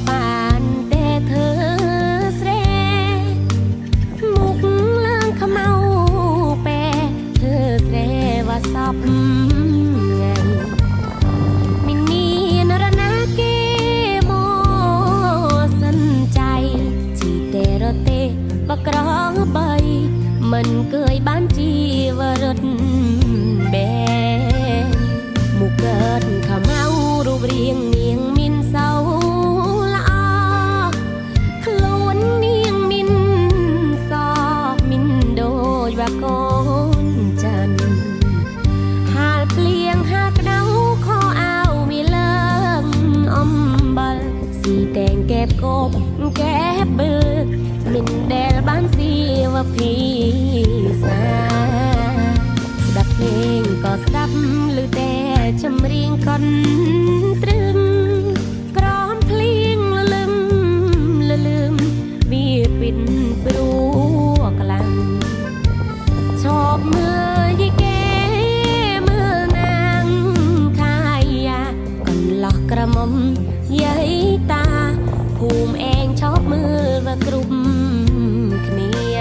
ก็บานแต่เธอเสรมุกเลื่องขมเมาแปรเธอเสรว่าซับไงมินนีนรนาเกโมสนใจจีเตรเตบกรองใบมันเกยบ้านจีวรดแบหมู่เกิดขมเมารูปเรียงเนียงมินเศร้าละอขล้วนเนียงมินซอมินโดยว่าโกนจันหาเปลี่ยงหากเดาขอเอามีเลิงอมบัลสีแดงแก็บกบแก็บเบิกมินแดลบ้านสีว่าพี่สาสดับเพลงก็สดับหรือแต่จำเรียงก่อนตรึมกรอนเพลงลืมบีปินปรูกลังชอบเมื่อยี่แกเมื่อนางขายยาก่อนหลอกกระหม่อมยัยตาภูมิเองชอบมือว่ากลุ่มเนีย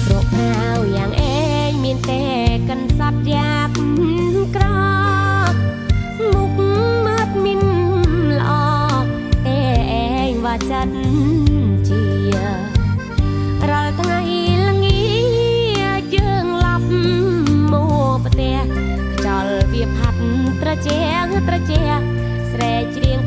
โศกหาวอย่างเองมีแต่กันสัตว์อยากกรอกมุกมัดมินหลอกเองว่าจัดเจียเราทั้งไงละเงียเยื่องหลับโมปะเตะจอลเบียพัดตระเจียแสรเจียง